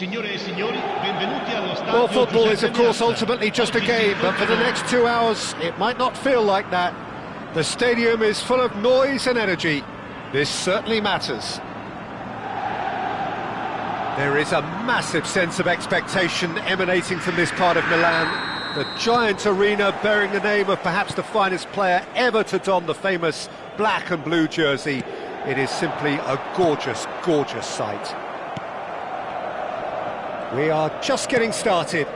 Signore e signori, benvenuti allo stadio. Well, football is, of course, ultimately just a game, but for the next 2 hours, it might not feel like that. The stadium is full of noise and energy. This certainly matters. There is a massive sense of expectation emanating from this part of Milan. The giant arena bearing the name of perhaps the finest player ever to don the famous black and blue jersey. It is simply a gorgeous, gorgeous sight. We are just getting started.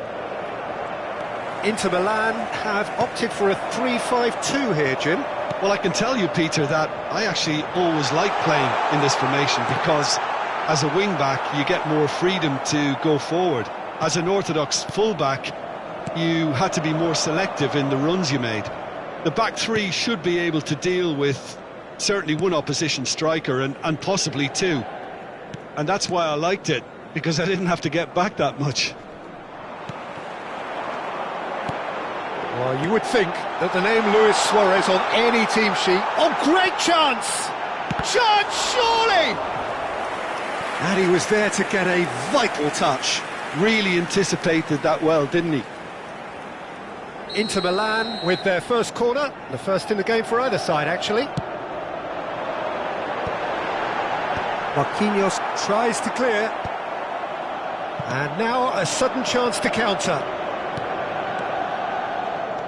Inter Milan have opted for a 3-5-2 here, Jim. Well, I can tell you, Peter, that I actually always like playing in this formation because as a wing-back, you get more freedom to go forward. As an orthodox full-back, you had to be more selective in the runs you made. The back three should be able to deal with certainly one opposition striker and possibly two. And that's why I liked it, because I didn't have to get back that much. Well, you would think that the name Luis Suarez on any team sheet... Oh, great chance! Chance, surely! And he was there to get a vital touch. Really anticipated that well, didn't he? Inter Milan with their first corner, the first in the game for either side, actually. Marquinhos tries to clear. And now a sudden chance to counter.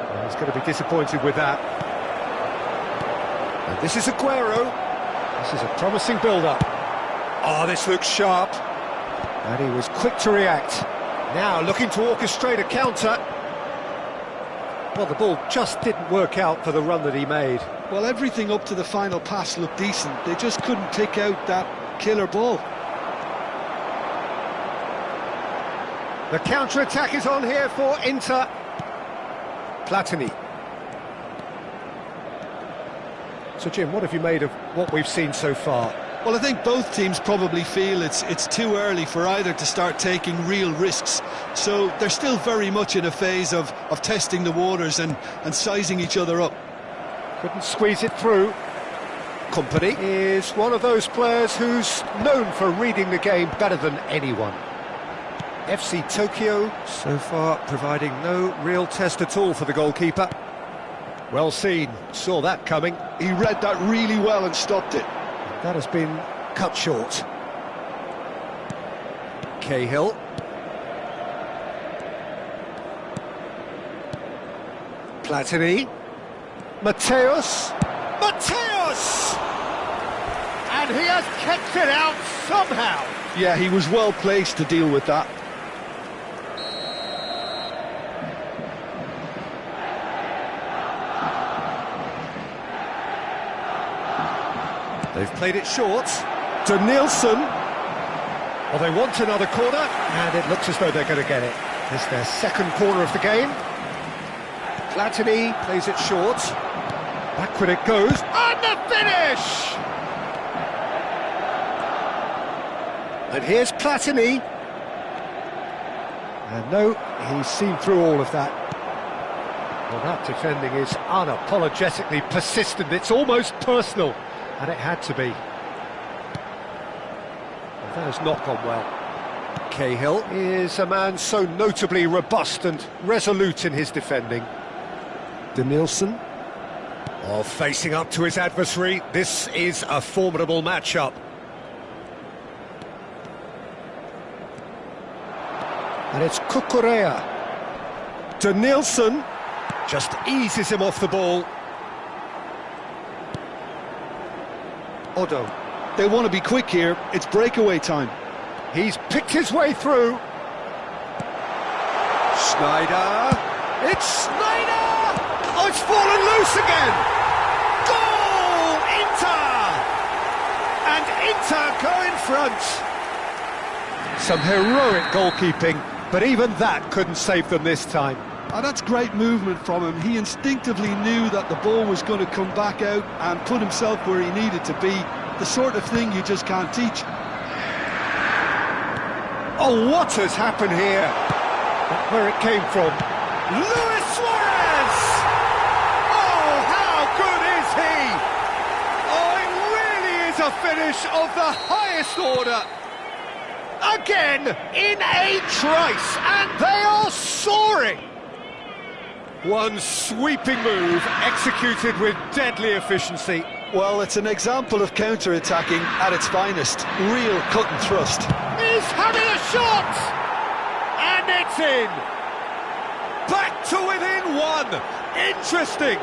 Well, he's going to be disappointed with that. And this is Aguero. This is a promising build-up. Oh, this looks sharp. And he was quick to react. Now looking to orchestrate a counter. Well, the ball just didn't work out for the run that he made. Well, everything up to the final pass looked decent. They just couldn't pick out that killer ball. The counter-attack is on here for Inter. Platini. So, Jim, what have you made of what we've seen so far? Well, I think both teams probably feel it's too early for either to start taking real risks. So they're still very much in a phase of testing the waters and sizing each other up. Couldn't squeeze it through. Kompany is one of those players who's known for reading the game better than anyone. FC Tokyo, so far providing no real test at all for the goalkeeper. Well seen, saw that coming. He read that really well and stopped it. That has been cut short. Cahill. Platini. Mateus. Mateus! And he has kept it out somehow. Yeah, he was well placed to deal with that. They've played it short. To Nielsen. Well, they want another corner, and it looks as though they're going to get it. It's their second corner of the game. Platini plays it short. Backward it goes. And the finish! And here's Platini. And no, he's seen through all of that. Well, that defending is unapologetically persistent. It's almost personal. And it had to be. Well, that has not gone well. Cahill is a man so notably robust and resolute in his defending. De Nielsen. Oh, facing up to his adversary. This is a formidable matchup. And it's Hookyaaaa. De Nielsen just eases him off the ball. Odo. They want to be quick here. It's breakaway time. He's picked his way through. Schneider. It's Schneider! Oh, it's fallen loose again! Goal! Inter! And Inter go in front. Some heroic goalkeeping, but even that couldn't save them this time. Oh, that's great movement from him. He instinctively knew that the ball was going to come back out and put himself where he needed to be. The sort of thing you just can't teach. Oh, what has happened here? That's where it came from. Luis Suarez! Oh, how good is he? Oh, it really is a finish of the highest order. again in a trice, and they are soaring. One sweeping move executed with deadly efficiency. Well, it's an example of counter-attacking at its finest. Real cut and thrust. He's having a shot! And it's in! Back to within one! Interesting!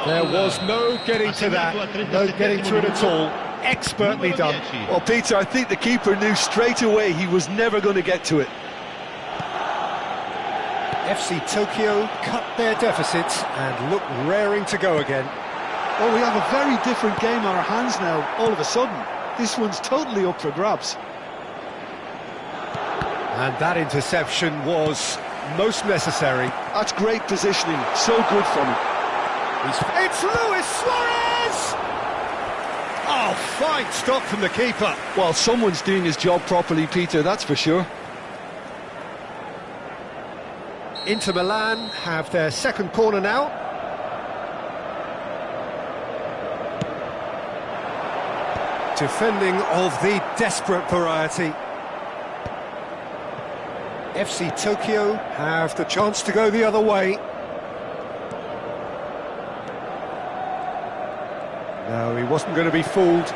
There was no getting to that, no getting to it at all. Expertly done. Well, Peter, I think the keeper knew straight away he was never going to get to it. FC Tokyo cut their deficits and look raring to go again. Well, we have a very different game on our hands now, all of a sudden. This one's totally up for grabs. And that interception was most necessary. That's great positioning, so good from him. It's Luis Suarez! Oh, fine stop from the keeper. Well, someone's doing his job properly, Peter, that's for sure. Inter Milan have their second corner now. Defending of the desperate variety. FC Tokyo have the chance to go the other way. No, he wasn't going to be fooled.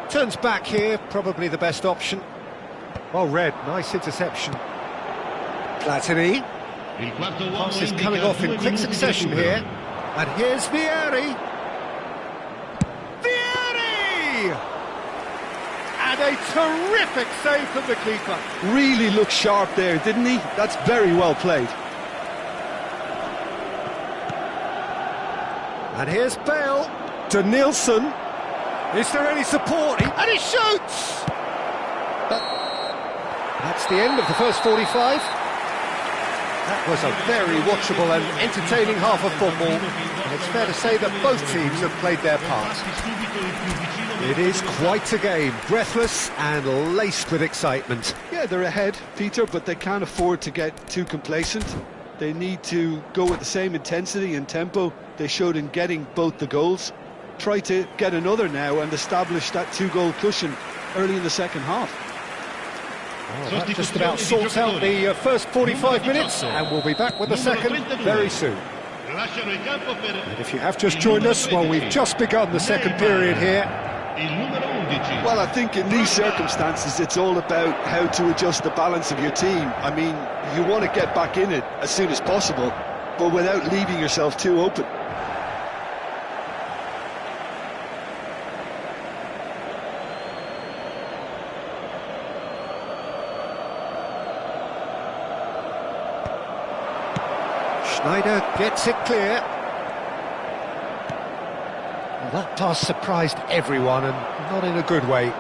Turns back here, probably the best option. Well read, nice interception. Platini. Pass is coming off in quick succession here. And here's Vieri. Vieri! And a terrific save from the keeper. Really looked sharp there, didn't he? That's very well played. And here's Bale. To Nielsen. Is there any support? And he shoots! That's the end of the first 45. That was a very watchable and entertaining half of football. And it's fair to say that both teams have played their part. It is quite a game, breathless and laced with excitement. Yeah, they're ahead, Peter, but they can't afford to get too complacent. They need to go with the same intensity and tempo they showed in getting both the goals. Try to get another now and establish that two-goal cushion early in the second half. Oh, that just about sorts out the first 45 minutes, and we'll be back with the second very soon. And if you have just joined us, well, we've just begun the second period here. Well, I think in these circumstances, it's all about how to adjust the balance of your team. I mean, you want to get back in it as soon as possible, but without leaving yourself too open. Schneider gets it clear. Well, that pass surprised everyone, and not in a good way.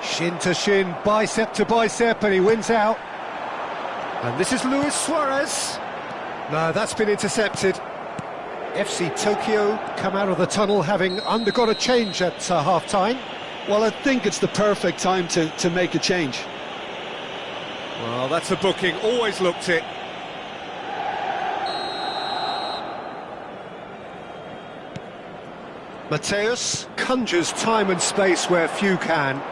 Shin to shin, bicep to bicep, and he wins out. And this is Luis Suarez. No, that's been intercepted. FC Tokyo come out of the tunnel having undergone a change at half-time. Well, I think it's the perfect time to make a change. Well, that's a booking, always looked it. Mateus conjures time and space where few can.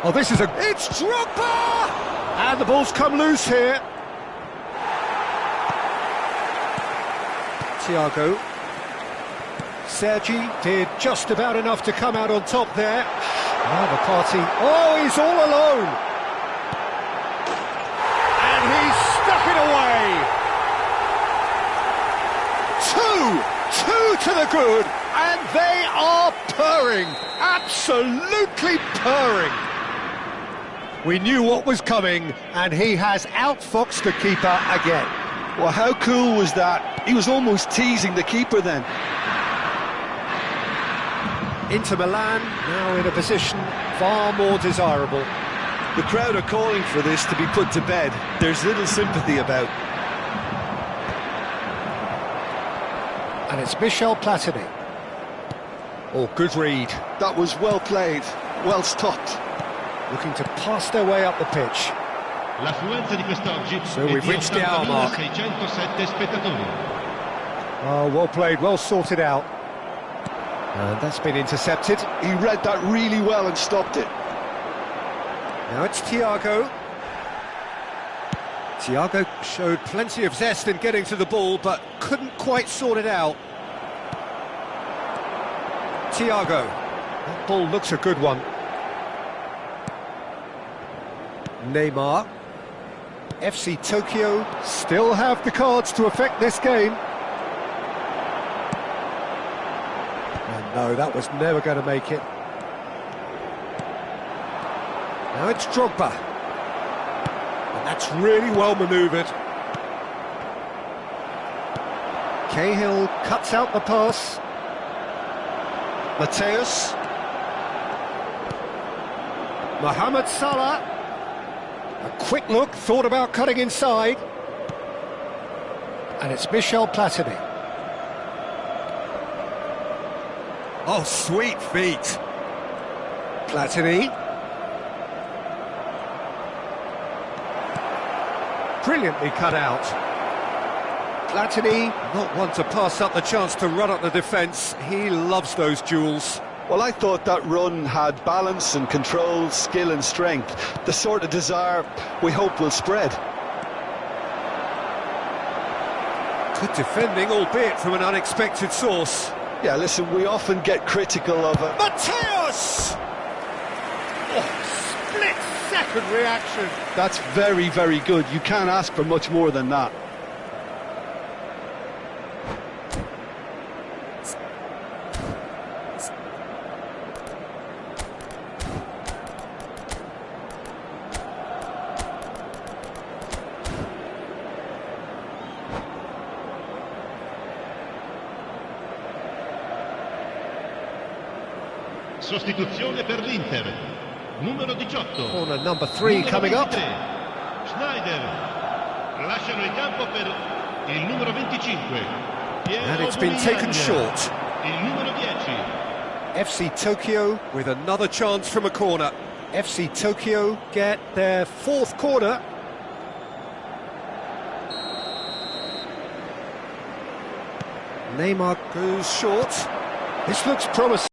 Oh, this is It's Drogba! And the ball's come loose here. Thiago. Sergi did just about enough to come out on top there. Now the party... Oh, he's all alone! And he's stuck it away! Two to the good! And they are purring, absolutely purring. We knew what was coming, and he has outfoxed the keeper again. Well, how cool was that? He was almost teasing the keeper then. Inter Milan now in a position far more desirable. The crowd are calling for this to be put to bed. There's little sympathy about. And it's Michel Platini. Oh, good read. That was well played, well stopped. Looking to pass their way up the pitch. So we've reached the hour mark. Oh, well played, well sorted out. And that's been intercepted. He read that really well and stopped it. Now it's Thiago. Thiago showed plenty of zest in getting to the ball, but couldn't quite sort it out. Thiago. That ball looks a good one. Neymar. FC Tokyo still have the cards to affect this game. And no, that was never going to make it. Now it's Drogba. And that's really well manoeuvred. Cahill cuts out the pass. Mateus. Mohamed Salah. A quick look, thought about cutting inside. And it's Michel Platini. Oh, sweet feet. Platini. Brilliantly cut out. Platini, not one to pass up the chance to run up the defence. He loves those duels. Well, I thought that run had balance and control, skill and strength. The sort of desire we hope will spread. Good defending, albeit from an unexpected source. Yeah, listen, we often get critical of it. Mateus! Oh, split-second reaction. That's very, very good. You can't ask for much more than that. Sostituzione per l'Inter. Numero 18. Corner number 3 coming up. Schneider. Lasciano il campo per il numero 25. And it's been taken short. Il numero 10. FC Tokyo with another chance from a corner. FC Tokyo get their 4th corner. Neymar goes short. This looks promising.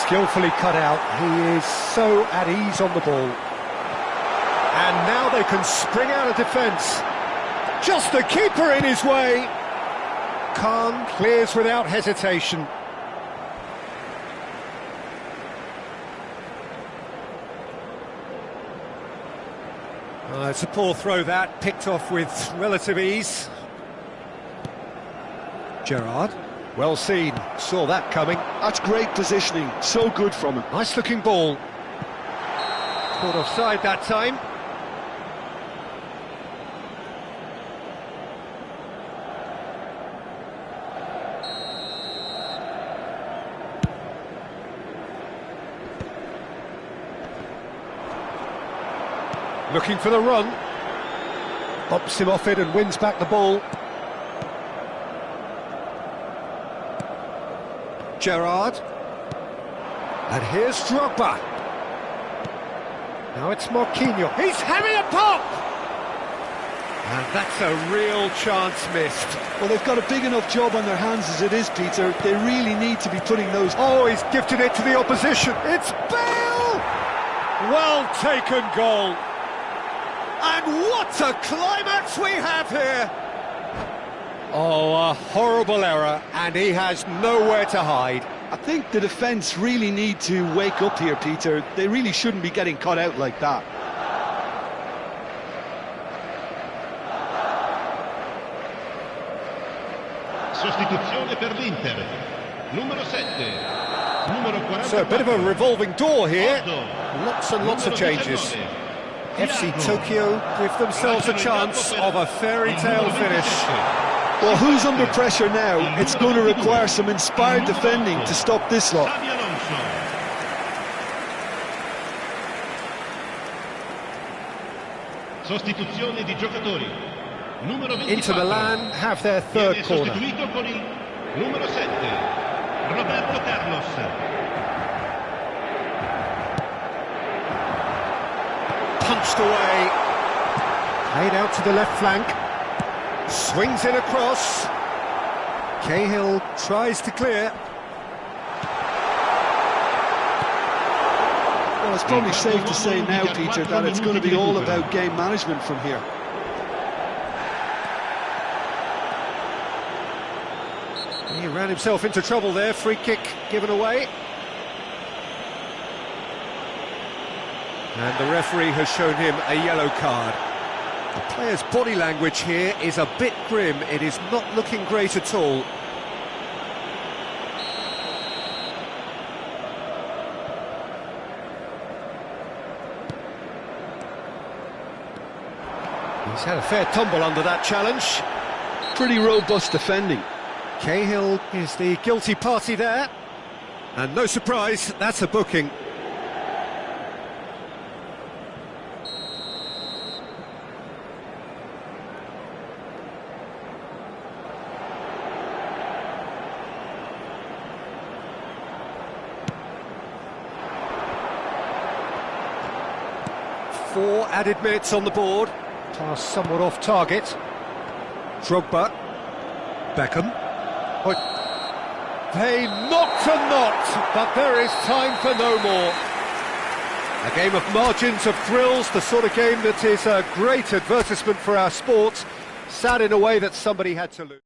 Skillfully cut out. He is so at ease on the ball. And now they can spring out of defence. Just the keeper in his way. Khan clears without hesitation. It's a poor throw that, picked off with relative ease. Gerrard. Well seen, saw that coming. That's great positioning, so good from him. Nice looking ball. Caught offside that time. Looking for the run. Bops him off it and wins back the ball. Gerrard. And here's Drogba. Now it's Marquinhos. He's having a pop! And that's a real chance missed. Well, they've got a big enough job on their hands as it is, Peter. They really need to be putting those... Oh, he's gifted it to the opposition. It's Bale! Well taken goal. And what a climax we have here! Oh, a horrible error, and he has nowhere to hide. I think the defence really need to wake up here, Peter. They really shouldn't be getting caught out like that. Sostituzione per l'Inter. Numero 7. Numero 44. So a bit of a revolving door here. Lots and lots of changes. FC Tokyo give themselves a chance of a fairy tale finish. Well, who's under pressure now? It's going to require some inspired defending to stop this lot. Sostituzione di giocatori. Numero 24. Inter Milan have their 3rd corner. Sostituito con il numero 7. Roberto Carlos. Punched away. Played out to the left flank. Swings in across. Cahill tries to clear. Well, it's probably safe to say now, Peter, that it's going to be all about game management from here. He ran himself into trouble there, free kick given away. And the referee has shown him a yellow card. The player's body language here is a bit grim. It is not looking great at all. He's had a fair tumble under that challenge. Pretty robust defending. Cahill is the guilty party there. And no surprise, that's a booking. Four added minutes on the board. Pass somewhat off target. Drogba. Beckham. Oh, they knocked and knocked, but there is time for no more. A game of margins, of thrills, the sort of game that is a great advertisement for our sport. Sad in a way that somebody had to lose.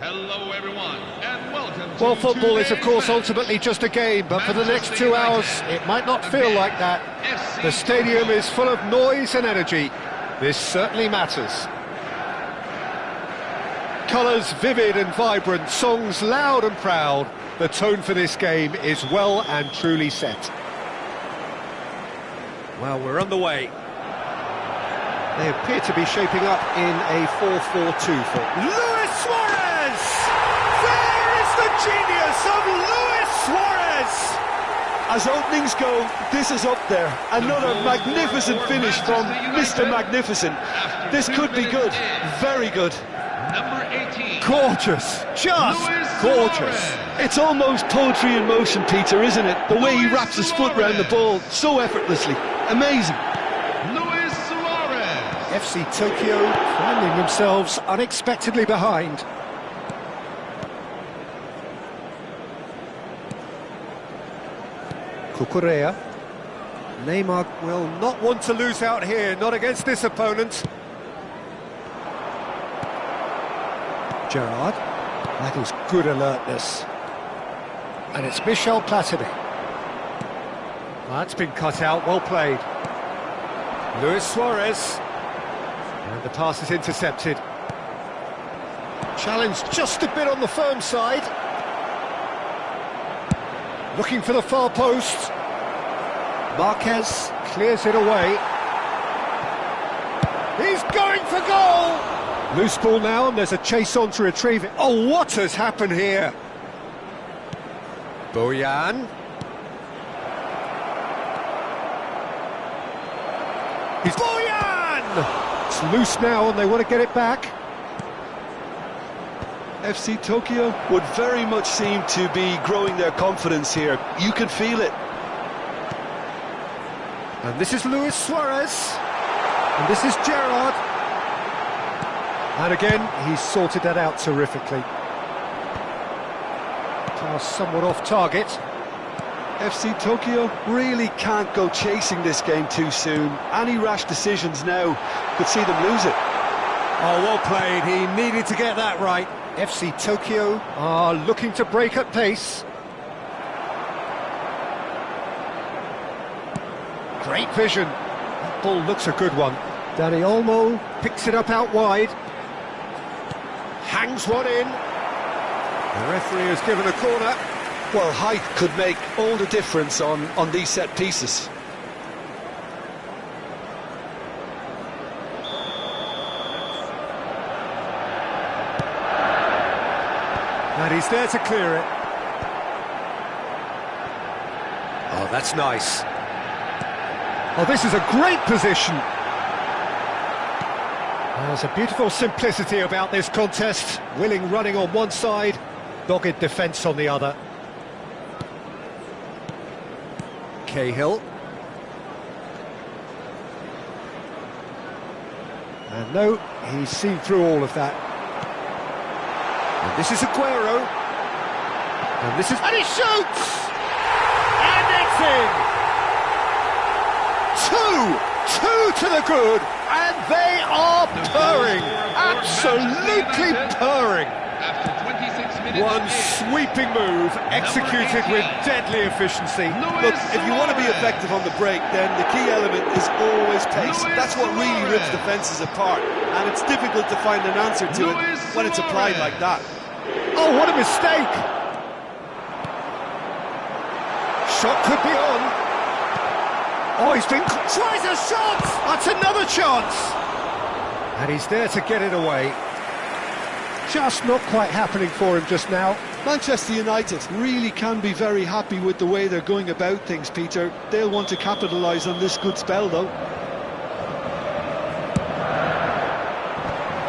Hello everyone, and welcome to Well, football is of course ultimately just a game, but for the next 2 hours it might not feel like that. The stadium is full of noise and energy. This certainly matters. Colours vivid and vibrant, songs loud and proud. The tone for this game is well and truly set. Well, we're underway. They appear to be shaping up in a 4-4-2 for Luis Suarez! There is the genius of Luis Suarez! as openings go, this is up there. Another magnificent finish from Mr. Magnificent. This could be good, very good. Number 18. Gorgeous, just gorgeous. It's almost poetry in motion, Peter, isn't it? The way he wraps his foot round the ball so effortlessly. Amazing. Luis Suarez. FC Tokyo finding themselves unexpectedly behind. Hookyaaaa. Neymar will not want to lose out here, not against this opponent. Gerrard, that is good alertness. And it's Michel Platini. That's been cut out, well played. Luis Suarez. And the pass is intercepted. Challenged just a bit on the firm side. Looking for the far post. Marquez clears it away. He's going for goal! Loose ball now, and there's a chase on to retrieve it. Oh, what has happened here? Bojan. He's Bojan! It's loose now, and they want to get it back. FC Tokyo would very much seem to be growing their confidence here. You can feel it. And this is Luis Suarez. And this is Gerrard. And again, he's sorted that out terrifically. Pass somewhat off target. FC Tokyo really can't go chasing this game too soon. Any rash decisions now could see them lose it. Oh, well played. He needed to get that right. FC Tokyo are looking to break at pace. Great vision. That ball looks a good one. Dani Olmo picks it up out wide. Hangs one in. The referee has given a corner. Well, height could make all the difference on these set pieces. And he's there to clear it. Oh, that's nice. Oh, this is a great position. There's a beautiful simplicity about this contest. Willing running on one side, dogged defence on the other. Cahill. And no, he's seen through all of that. And this is Aguero. And this is... And he shoots! And it's in! Two to the good, and they are purring, absolutely purring. After 26 minutes. One sweeping move, executed with deadly efficiency. Look, if you want to be effective on the break, then the key element is always pace. That's what really rips defences apart, and it's difficult to find an answer to it when it's applied like that. Oh, what a mistake! Shot could be on. Oh, he's been... Tries a shot! That's another chance! And he's there to get it away. Just not quite happening for him just now. Manchester United really can be very happy with the way they're going about things, Peter. They'll want to capitalise on this good spell, though.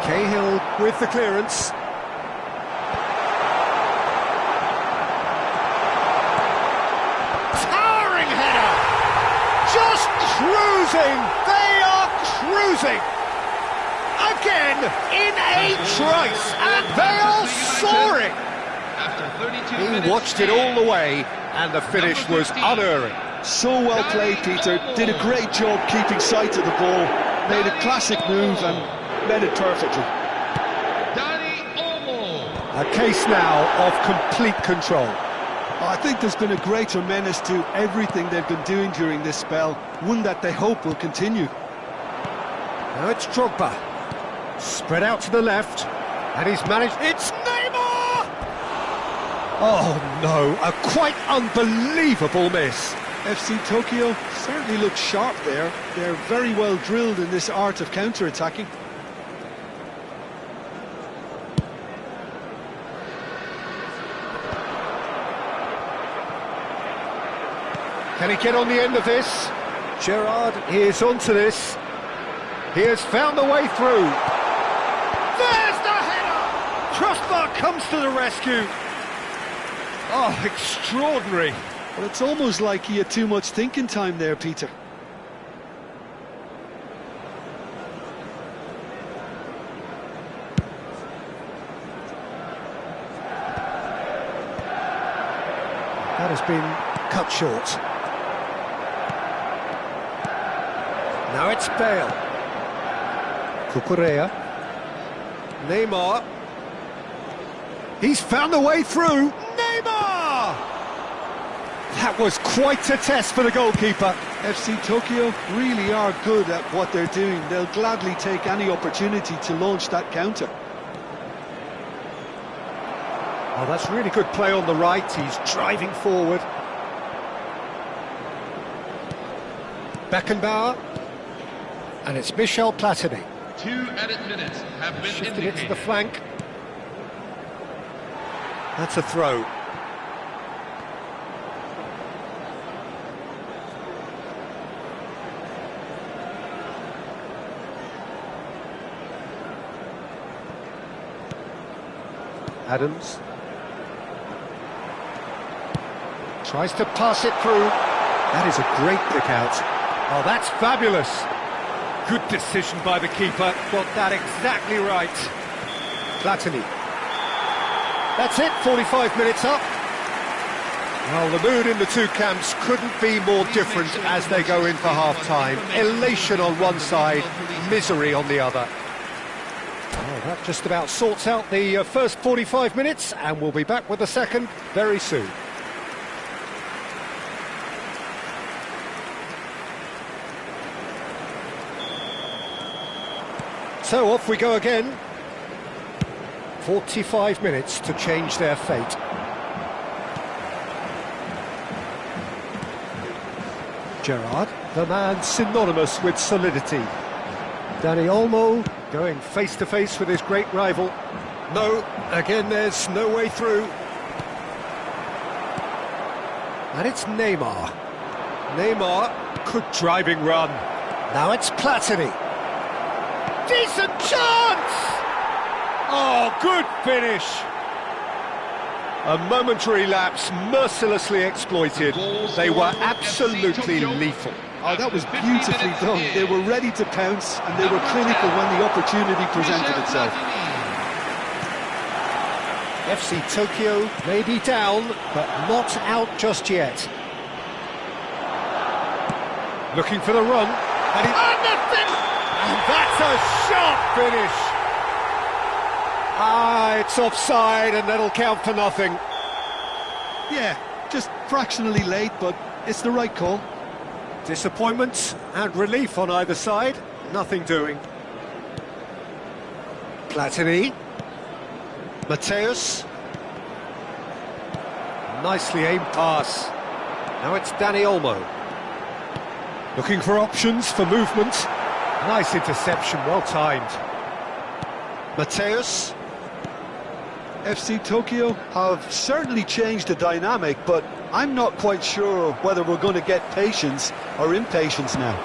Cahill with the clearance. Towering header! Just cruising! They are cruising! Again, in a trice, and they are soaring! After 32 minutes. He watched it all the way, and the finish was unerring. So well played, Peter. Did a great job keeping sight of the ball. Made a classic move and met it perfectly. Dani Olmo. A case now of complete control. I think there's been a greater menace to everything they've been doing during this spell, one that they hope will continue. Now it's Drogba. Spread out to the left, and he's managed... It's Neymar! Oh no, a quite unbelievable miss. FC Tokyo certainly looks sharp there. They're very well drilled in this art of counter-attacking. Can he get on the end of this? Gerrard is onto this. He has found a way through. There's the header! Crossbar comes to the rescue. Oh, extraordinary. Well, it's almost like he had too much thinking time there, Peter. That has been cut short. Now it's Bale. Hookyaaaa. Neymar. He's found a way through. Neymar! That was quite a test for the goalkeeper. FC Tokyo really are good at what they're doing. They'll gladly take any opportunity to launch that counter. Oh, that's really good play on the right. He's driving forward. Beckenbauer. And it's Michel Platini. 2 added minutes have been Shifted indicated. it to the flank. That's a throw. Adams. Tries to pass it through. That is a great pick out. Oh, that's fabulous. Good decision by the keeper. Got that exactly right. Platini. That's it, 45 minutes up. Well, the mood in the two camps couldn't be more different as they go in for half-time. Elation on one side, misery on the other. Oh, that just about sorts out the first 45 minutes, and we'll be back with the second very soon. So off we go again. 45 minutes to change their fate. Gerrard, the man synonymous with solidity. Dani Olmo going face-to-face with his great rival. No, again there's no way through. And it's Neymar. Neymar, good driving run. Now it's Platini. Decent chance! Oh, good finish! A momentary lapse, mercilessly exploited. They were absolutely lethal. Oh, that was beautifully done. They were ready to pounce, and they were clinical when the opportunity presented itself. FC Tokyo may be down, but not out just yet. Looking for the run. And that's a sharp finish! Ah, it's offside, and that'll count for nothing. Yeah, just fractionally late, but it's the right call. Disappointment and relief on either side, nothing doing. Platini. Mateus. Nicely aimed pass. Now it's Dani Olmo. Looking for options for movement. Nice interception, well timed. Mateus. FC Tokyo have certainly changed the dynamic, but I'm not quite sure whether we're going to get patience or impatience now.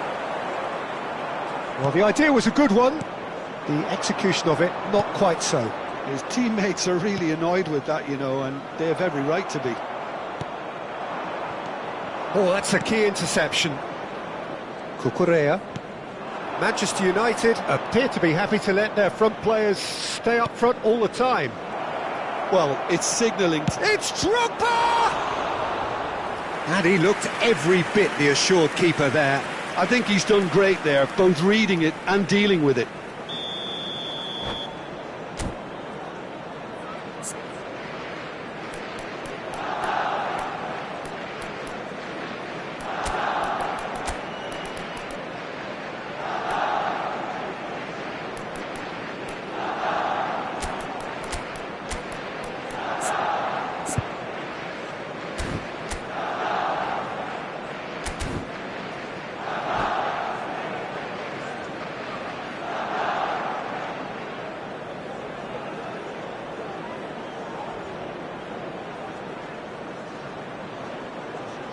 Well, the idea was a good one. The execution of it, not quite so. His teammates are really annoyed with that, you know, and they have every right to be. Oh, that's a key interception. Hookyaaaa. Manchester United appear to be happy to let their front players stay up front all the time. Well, it's signalling. It's Drogba! And he looked every bit the assured keeper there. I think he's done great there, both reading it and dealing with it.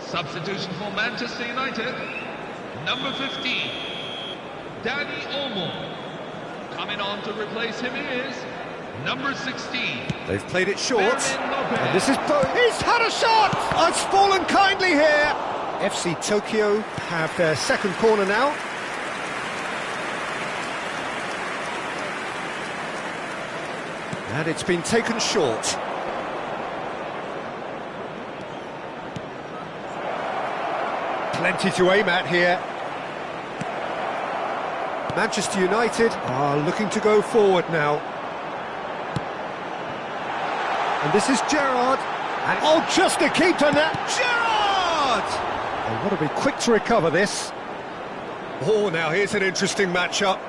Substitution for Manchester United. Number 15, Danny Olmo. Coming on to replace him is number 16. They've played it short. And this is He's had a shot! It's fallen kindly here. FC Tokyo have their second corner now. And it's been taken short. Plenty to aim at here. Manchester United are looking to go forward now. And this is Gerrard. And oh, just a keeper now. Gerrard! They want to be quick to recover this. Oh, now here's an interesting matchup.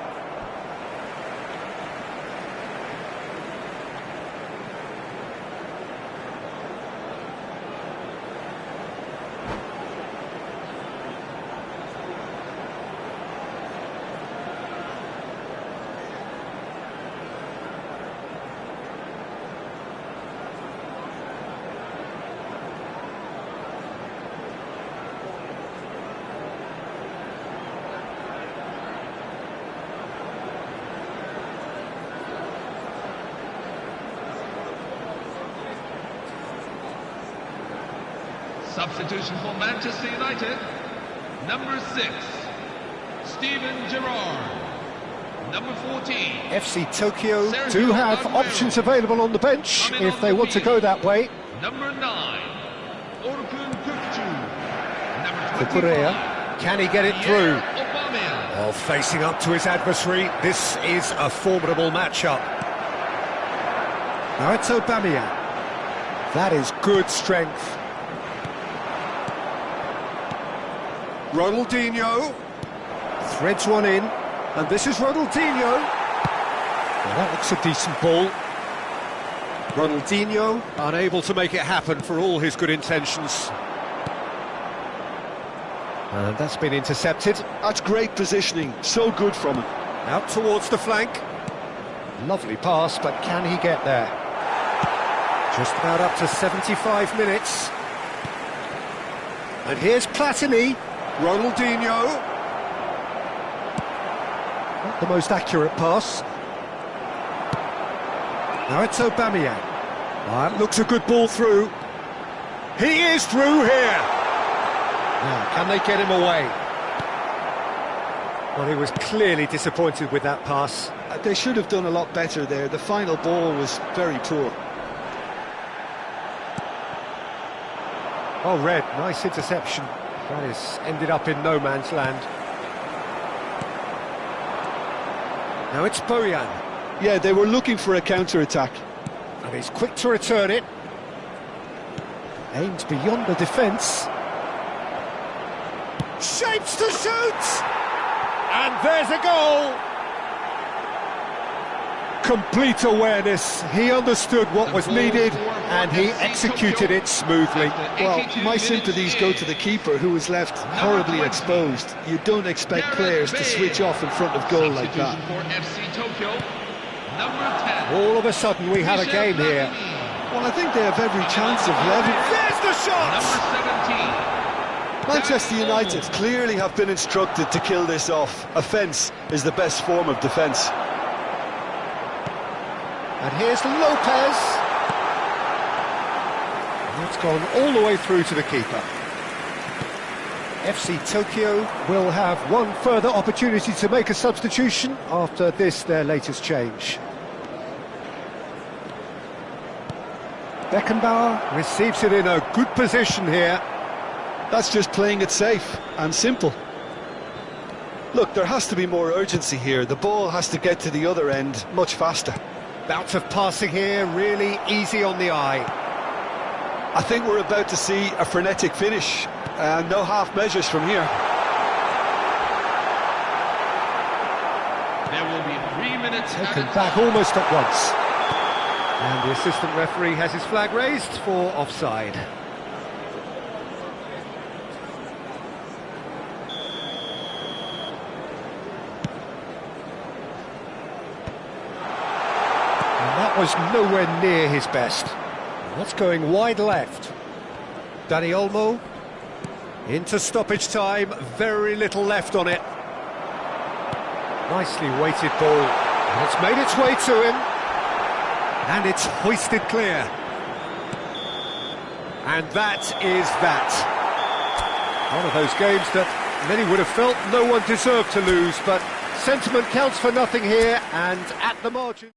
Substitution for Manchester United. Number 6, Steven Gerrard. Number 14, FC Tokyo do have options available on the bench if they want to go that way. Number 9, Orkun Kukcu. Number Hookyaaaa, can he get it through? Hookyaaaa. Well, facing up to his adversary, this is a formidable matchup. Now it's Aubameyang. That is good strength. Ronaldinho threads one in, and this is Ronaldinho. Well, that looks a decent ball. Ronaldinho unable to make it happen for all his good intentions. And that's been intercepted. That's great positioning, so good from him. Out towards the flank. Lovely pass, but can he get there? Just about up to 75 minutes. And here's Platini. Ronaldinho. Not the most accurate pass. Now it's Aubameyang. That looks a good ball through. He is through here. Now, can they get him away? Well, he was clearly disappointed with that pass. They should have done a lot better there. The final ball was very poor. Oh, Red, nice interception. That is ended up in no man's land. Now it's Bojan. Yeah, they were looking for a counter-attack. And he's quick to return it. Aimed beyond the defence. Shapes to shoot! And there's a goal! Complete awareness. He understood what was needed and he executed it smoothly. Well, my sympathies go to the keeper, who was left horribly exposed. You don't expect players to switch off in front of goal like that. All of a sudden we have a game here. Well, I think they have every chance of level. There's the shot! Manchester United clearly have been instructed to kill this off. Offence is the best form of defence. And here's Lopez. That's gone all the way through to the keeper. FC Tokyo will have one further opportunity to make a substitution after this, their latest change. Beckenbauer receives it in a good position here. That's just playing it safe and simple. Look, there has to be more urgency here. The ball has to get to the other end much faster. Bouts of passing here, really easy on the eye. I think we're about to see a frenetic finish. No half measures from here. There will be 3 minutes. Taken back almost at once. And the assistant referee has his flag raised for offside. Was nowhere near his best. That's going wide left. Danny Olmo. Into stoppage time, very little left on it. Nicely weighted ball, and it's made its way to him. And it's hoisted clear. And that is that. One of those games that many would have felt no one deserved to lose, but sentiment counts for nothing here, and at the margin.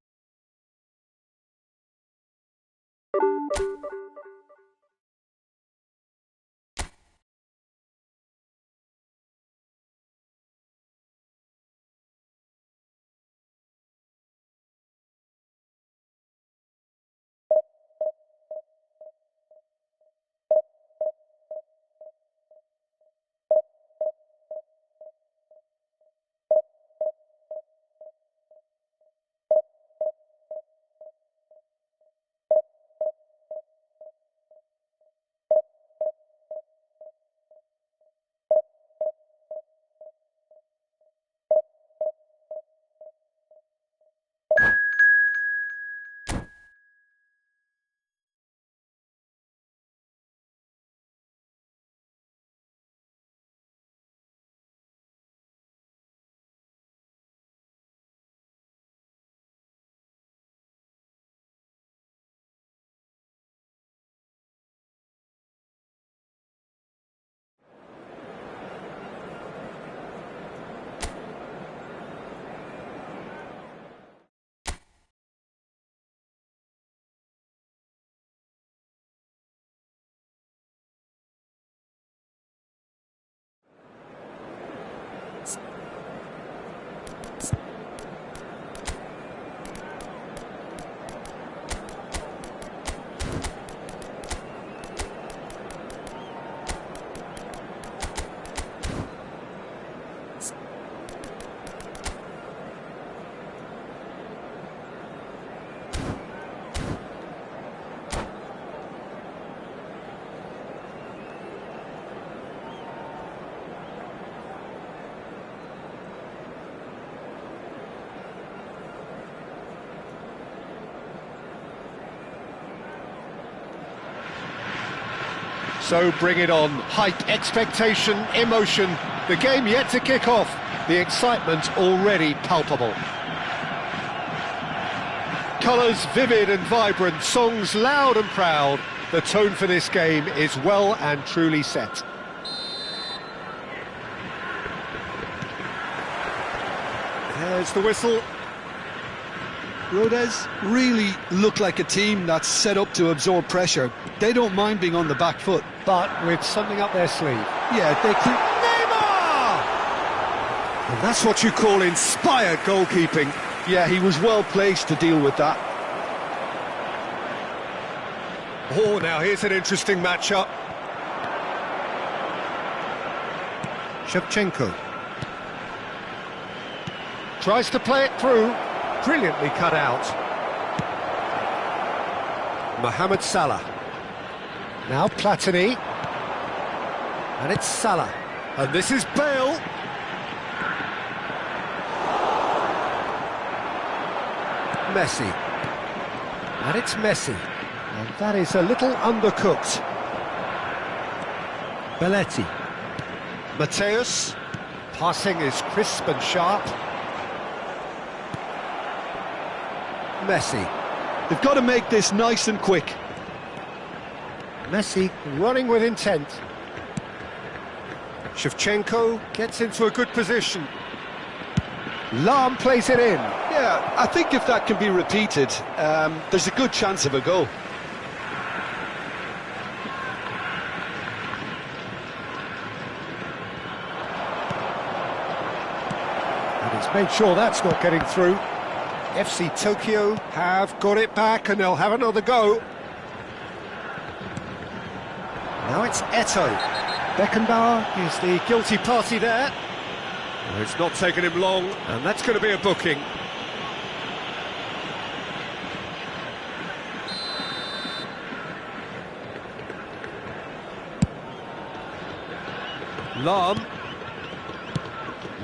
So bring it on. Hype, expectation, emotion. The game yet to kick off. The excitement already palpable. Colours vivid and vibrant, songs loud and proud. The tone for this game is well and truly set. There's the whistle. Rodez really look like a team that's set up to absorb pressure. They don't mind being on the back foot. But with something up their sleeve. Yeah, they could... Neymar! And that's what you call inspired goalkeeping. Yeah, he was well placed to deal with that. Oh, now here's an interesting matchup. Shevchenko. Tries to play it through. Brilliantly cut out. Mohamed Salah. Now Platini. And it's Salah. And this is Bale. Messi. And it's Messi. And that is a little undercooked. Belletti. Mateus. Passing is crisp and sharp. Messi. They've got to make this nice and quick. Messi running with intent. Shevchenko gets into a good position. Lahm plays it in. Yeah, I think if that can be repeated, there's a good chance of a goal. And he's made sure that's not getting through. FC Tokyo have got it back and they'll have another go. Now it's Eto'o. Beckenbauer is the guilty party there. Well, it's not taken him long, and that's going to be a booking. Lahm.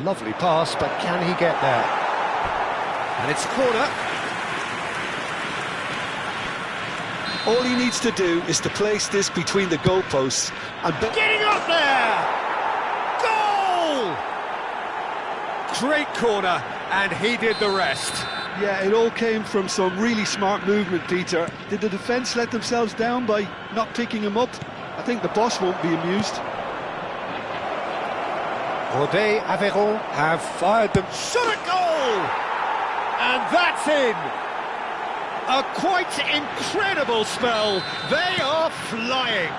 Lovely pass, but can he get there? And it's a corner. All he needs to do is to place this between the goalposts and... Getting up there! Goal! Great corner, and he did the rest. Yeah, it all came from some really smart movement, Peter. Did the defence let themselves down by not picking him up? I think the boss won't be amused. Rodé Aveyron have fired them. Shot a goal! And that's in! A quite incredible spell. They are flying.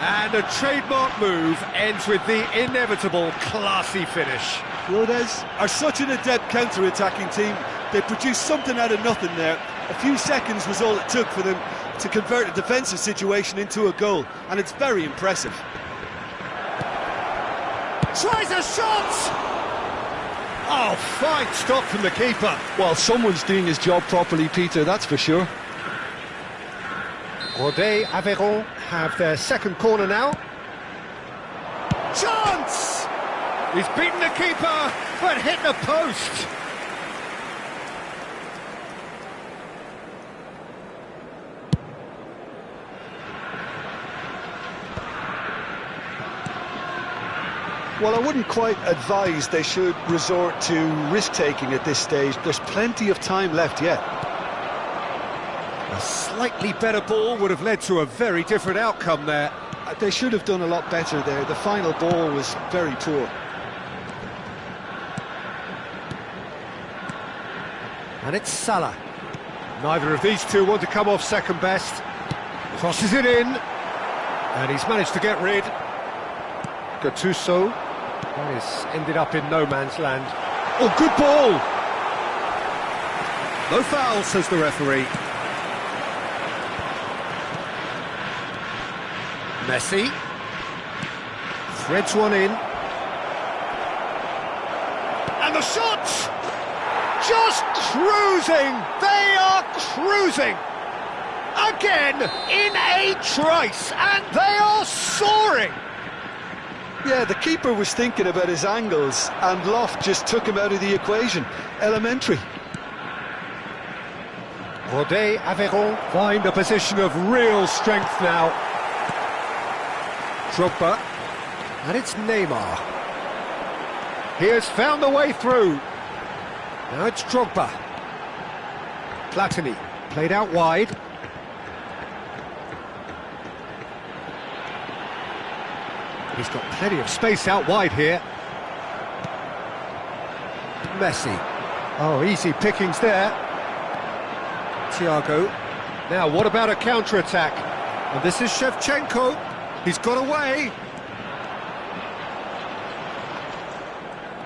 And a trademark move ends with the inevitable classy finish. Rodez are such an adept counter-attacking team. They produced something out of nothing there. A few seconds was all it took for them to convert a defensive situation into a goal, and it's very impressive. Tries a shot! Oh, fine stop from the keeper. Well, someone's doing his job properly, Peter, that's for sure. Rodé Aveyron have their second corner now. Chance! He's beaten the keeper, but hit the post. Well, I wouldn't quite advise they should resort to risk-taking at this stage. There's plenty of time left yet. A slightly better ball would have led to a very different outcome there. They should have done a lot better there. The final ball was very poor. And it's Salah. Neither of these two want to come off second best. Crosses it in. And he's managed to get rid. Gattuso. That is ended up in no man's land. Oh, good ball! No foul, says the referee. Messi. Threads one in. And the shot! Just cruising! They are cruising! Again, in a trice, and they are soaring! Yeah, the keeper was thinking about his angles, and Loft just took him out of the equation. Elementary. Rodé Aveyron find a position of real strength now. Drogba, and it's Neymar. He has found a way through. Now it's Drogba. Platini, played out wide. He's got plenty of space out wide here. Messi. Oh, easy pickings there. Thiago. Now, what about a counter-attack? And this is Shevchenko. He's got away.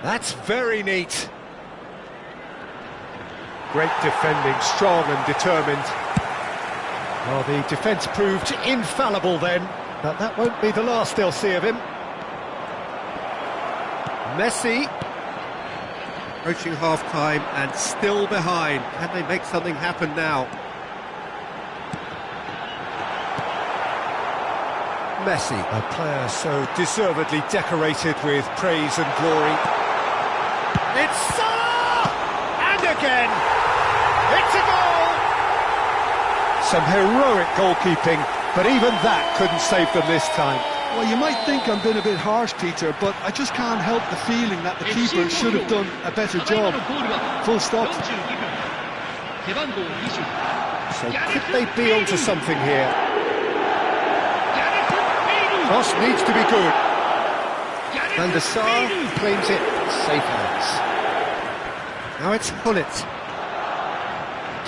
That's very neat. Great defending, strong and determined. Well, the defence proved infallible then. But that won't be the last they'll see of him. Messi. Approaching half-time and still behind. Can they make something happen now? Messi, a player so deservedly decorated with praise and glory. It's Salah! And again! It's a goal! Some heroic goalkeeping. But even that couldn't save them this time. Well, you might think I'm being a bit harsh, Peter, but I just can't help the feeling that the keeper should have done a better job. Full stop. So could they be onto something here? Cross needs to be good. Van der Sar claims it in safe hands. Now it's Hullet.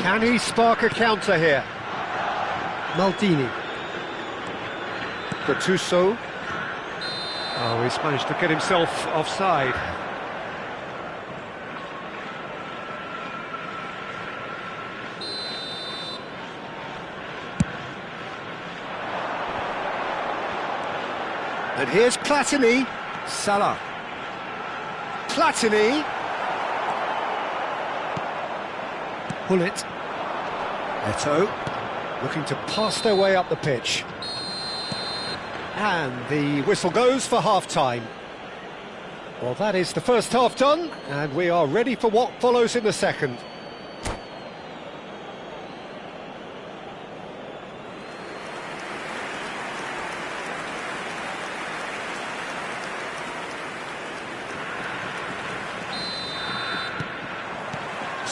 Can he spark a counter here? Maldini. Gattuso. Oh, he's managed to get himself offside. And here's Platini. Salah. Platini. Hullet. Eto'o. Looking to pass their way up the pitch. And the whistle goes for half-time. Well, that is the first half done, and we are ready for what follows in the second.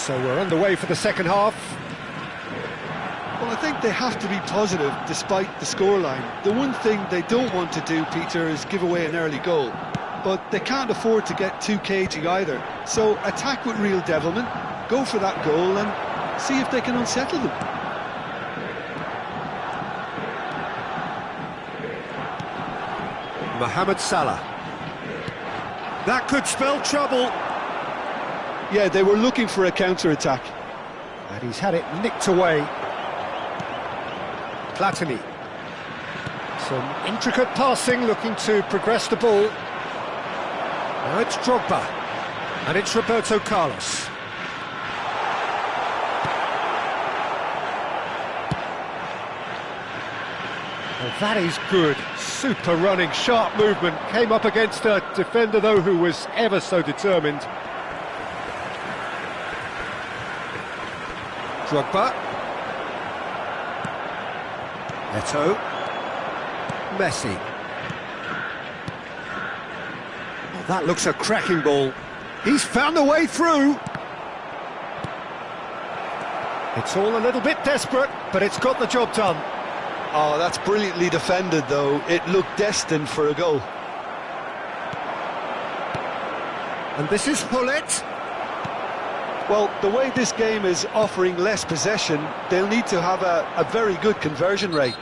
So we're underway for the second half. Well, I think they have to be positive despite the scoreline. The one thing they don't want to do, Peter, is give away an early goal. But they can't afford to get too cagey either. So attack with real devilment, go for that goal and see if they can unsettle them. Mohamed Salah. That could spell trouble. Yeah, they were looking for a counter-attack. And he's had it nicked away. Platini. Some intricate passing, looking to progress the ball. Now it's Drogba. And it's Roberto Carlos. Well, that is good. Super running, sharp movement. Came up against a defender, though, who was ever so determined. Drogba. Eto'o. Messi. Oh, that looks a cracking ball. He's found a way through. It's all a little bit desperate, but it's got the job done. Oh, that's brilliantly defended, though. It looked destined for a goal. And this is Hullet. Well, the way this game is offering less possession, they'll need to have a very good conversion rate.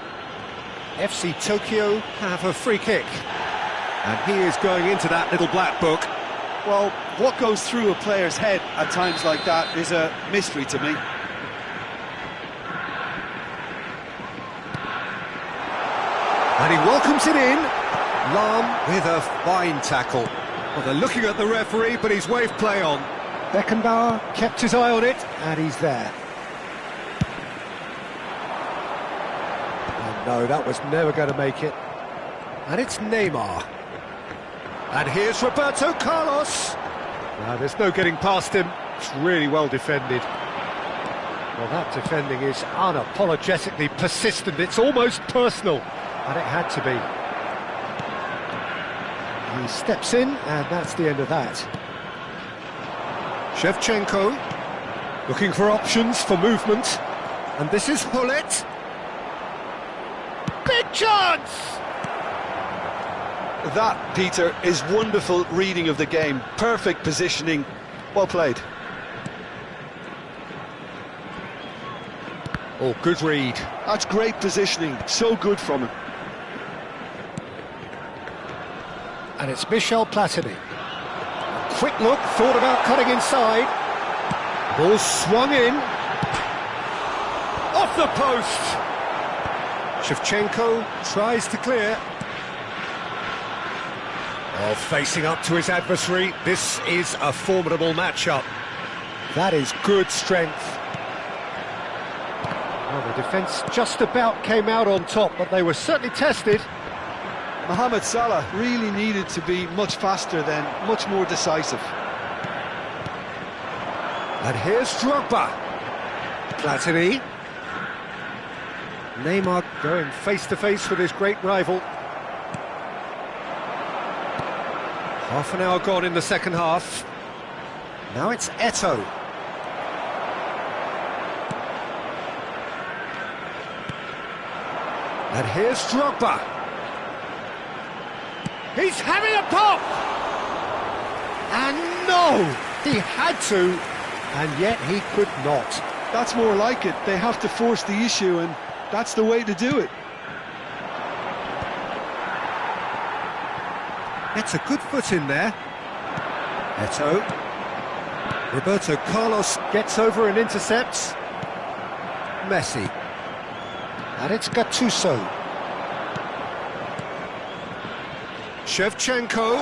FC Tokyo have a free kick. And he is going into that little black book. Well, what goes through a player's head at times like that is a mystery to me. And he welcomes it in. Lahm with a fine tackle. Well, they're looking at the referee, but he's waved play on. Beckenbauer kept his eye on it, and he's there. Oh no, that was never going to make it. And it's Neymar. And here's Roberto Carlos. Now, there's no getting past him. It's really well defended. Well, that defending is unapologetically persistent. It's almost personal. And it had to be. He steps in, and that's the end of that. Shevchenko, looking for options for movement. And this is Hullet. Big chance! That, Peter, is wonderful reading of the game. Perfect positioning. Well played. Oh, good read. That's great positioning. So good from him. And it's Michel Platini. A quick look, thought about cutting inside. Ball swung in. Off the post! Shevchenko tries to clear. Oh, facing up to his adversary. This is a formidable matchup. That is good strength. Well, the defence just about came out on top, but they were certainly tested. Mohamed Salah really needed to be much faster then, much more decisive. And here's Drogba. Platini. Neymar going face-to-face with his great rival. Half an hour gone in the second half. Now it's Eto'o. And here's Drogba. He's having a pop! And no! He had to, and yet he could not. That's more like it. They have to force the issue, and that's the way to do it. Gets a good foot in there. Eto'o. Roberto Carlos gets over and intercepts. Messi. And it's Gattuso. Shevchenko.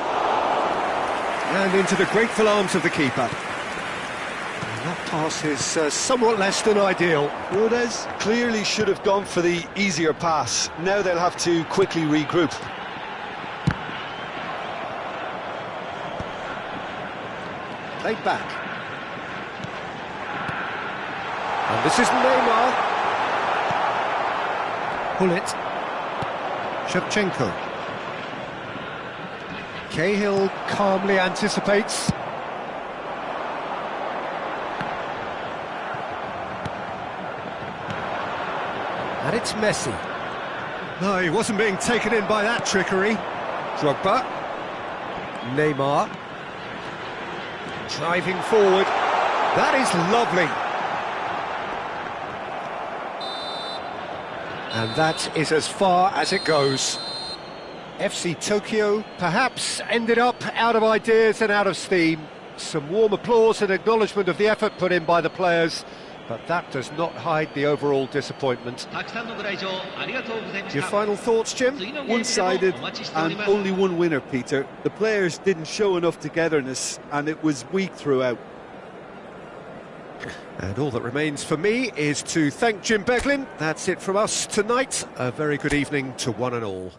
And into the grateful arms of the keeper. And that pass is somewhat less than ideal. Rodez clearly should have gone for the easier pass. Now they'll have to quickly regroup. Played back. And this is Neymar. Hullet. Shevchenko. Cahill calmly anticipates. And it's Messi. No, he wasn't being taken in by that trickery. Drogba. Neymar. Driving forward. That is lovely. And that is as far as it goes. FC Tokyo perhaps ended up out of ideas and out of steam. Some warm applause and acknowledgement of the effort put in by the players, but that does not hide the overall disappointment. Your final thoughts, Jim? One-sided and only one winner, Peter. The players didn't show enough togetherness and it was weak throughout. And all that remains for me is to thank Jim Beglin. That's it from us tonight. A very good evening to one and all.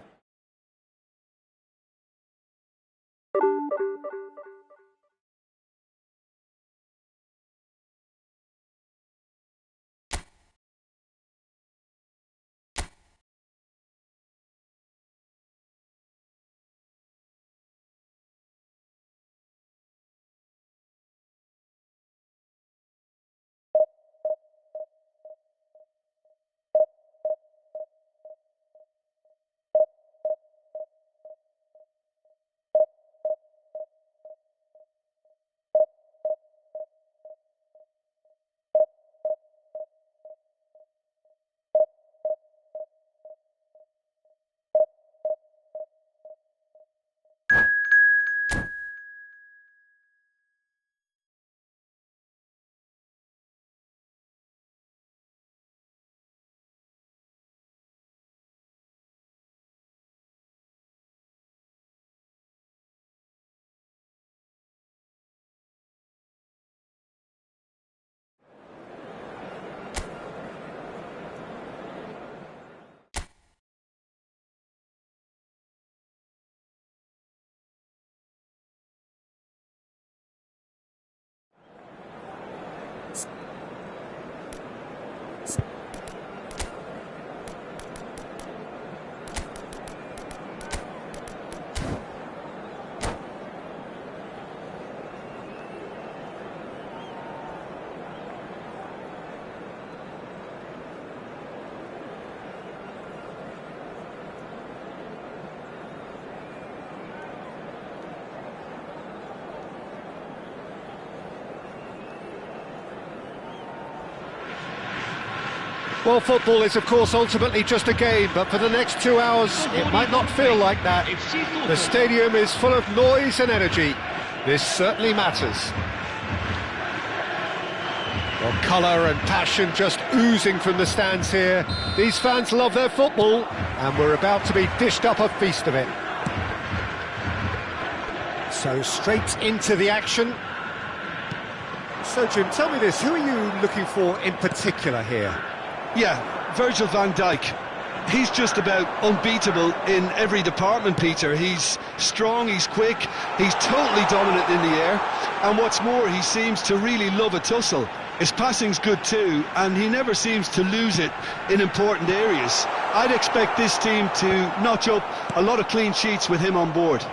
Well, football is, of course, ultimately just a game, but for the next 2 hours, it might not feel like that. The stadium is full of noise and energy. This certainly matters. Well, colour and passion just oozing from the stands here. These fans love their football, and we're about to be dished up a feast of it. So, straight into the action. So, Jim, tell me this, who are you looking for in particular here? Yeah, Virgil van Dijk. He's just about unbeatable in every department, Peter. He's strong, he's quick, he's totally dominant in the air, and what's more, he seems to really love a tussle. His passing's good too, and he never seems to lose it in important areas. I'd expect this team to notch up a lot of clean sheets with him on board.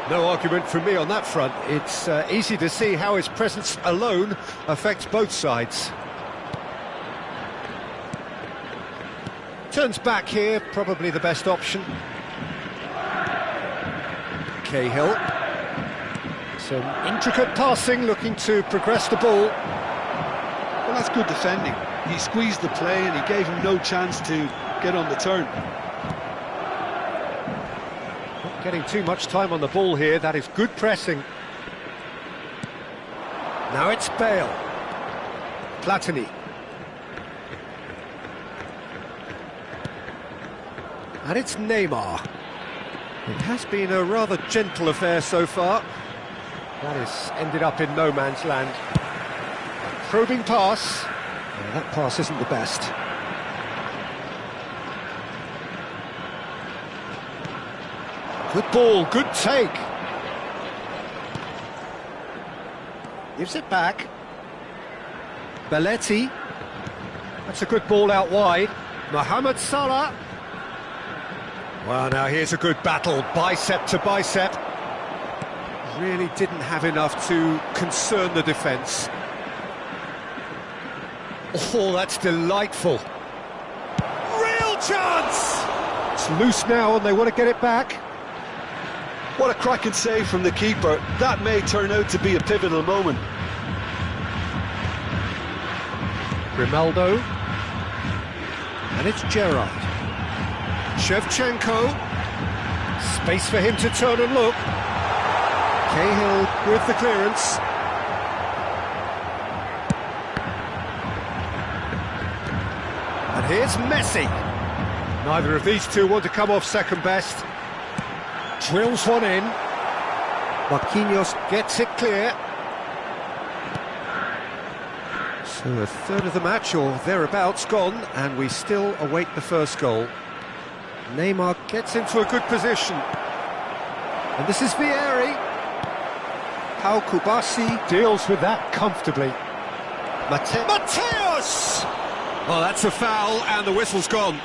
No argument from me on that front. It's easy to see how his presence alone affects both sides. Turns back here, probably the best option. Cahill. Some intricate passing, looking to progress the ball. Well, that's good defending. He squeezed the play and he gave him no chance to get on the turn. Not getting too much time on the ball here, that is good pressing. Now it's Bale. Platini. And it's Neymar. It has been a rather gentle affair so far. That has ended up in no man's land. Probing pass. Yeah, that pass isn't the best. Good ball, good take. Gives it back. Belletti. That's a good ball out wide. Mohamed Salah. Well, now here's a good battle, bicep to bicep. Really didn't have enough to concern the defence. Oh, that's delightful. Really chance! It's loose now and they want to get it back. What a cracking save from the keeper. That may turn out to be a pivotal moment. Grimaldo. And it's Gerrard. Shevchenko. Space for him to turn and look. Cahill with the clearance. And here's Messi. Neither of these two want to come off second best. Drills one in. Marquinhos gets it clear. So a third of the match, or thereabouts, gone, and we still await the first goal. Neymar gets into a good position. And this is Vieri. How Kubasi deals with that comfortably. Mateus! Oh, that's a foul, and the whistle's gone.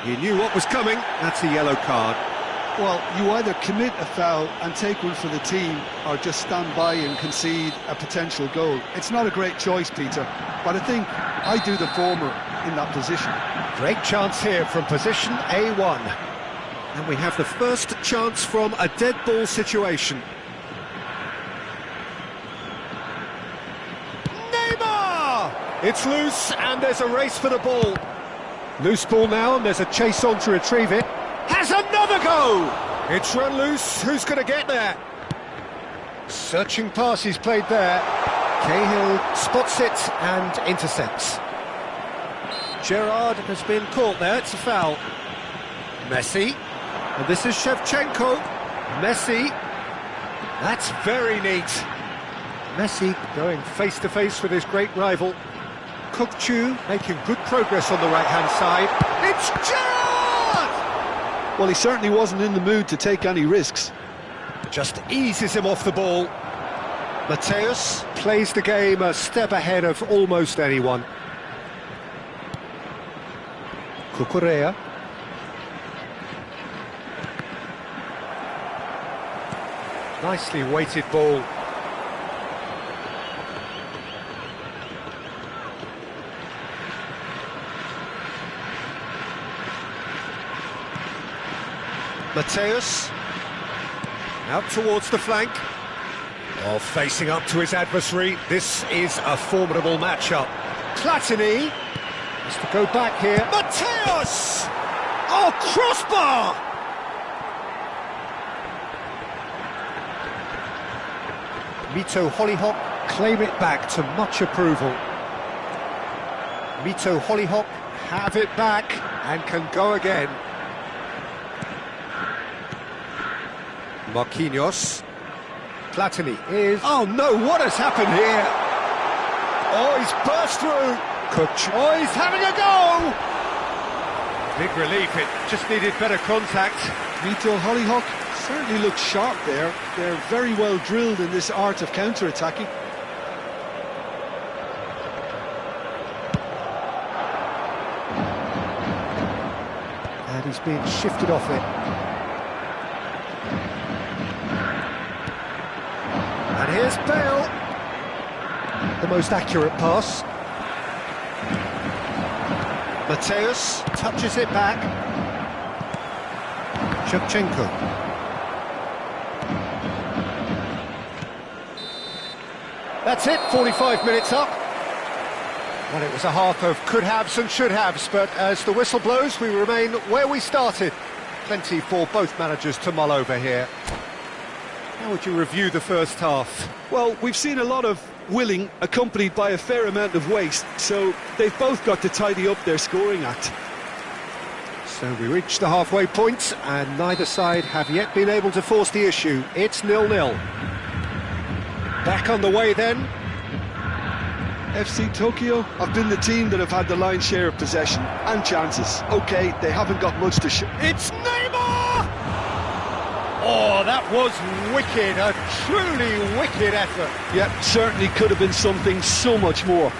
He knew what was coming. That's a yellow card. Well, you either commit a foul and take one for the team, or just stand by and concede a potential goal. It's not a great choice, Peter, but I think I do the former in that position. Great chance here from position A1. And we have the first chance from a dead ball situation. Neymar! It's loose, and there's a race for the ball. Loose ball now, and there's a chase on to retrieve it. Has another go! It's run loose, who's going to get there? Searching pass he's played there. Cahill spots it and intercepts. Gerrard has been caught there, it's a foul. Messi, and this is Shevchenko. Messi, that's very neat. Messi going face to face with his great rival. Kukçu making good progress on the right-hand side. It's Gerrard! Well, he certainly wasn't in the mood to take any risks. Just eases him off the ball. Mateus plays the game a step ahead of almost anyone. Hookyaaaa. Nicely weighted ball. Mateus, out towards the flank. Oh, facing up to his adversary. This is a formidable matchup. Platini has to go back here. Mateus! Oh, crossbar! Mito Hollyhock claim it back to much approval. Mito Hollyhock have it back and can go again. Marquinhos. Platini is... Oh no, what has happened here? Oh, he's burst through. Kukçu. Oh, he's having a go! Big relief, it just needed better contact. Mito Hollyhock certainly looks sharp there. They're very well drilled in this art of counter-attacking. And he's being shifted off it. And here's Bale. The most accurate pass. Mateus touches it back. Shevchenko. That's it, 45 minutes up. Well, it was a half of could-haves and should-haves, but as the whistle blows, we remain where we started. Plenty for both managers to mull over here. How would you review the first half? Well, we've seen a lot of willing accompanied by a fair amount of waste, so they've both got to tidy up their scoring act. So we reached the halfway point, and neither side have yet been able to force the issue. It's 0-0. Back on the way then. FC Tokyo have been the team that have had the lion's share of possession and chances. OK, they haven't got much to show. It's Neymar! Oh, that was wicked, a truly wicked effort. Yeah, certainly could have been something so much more.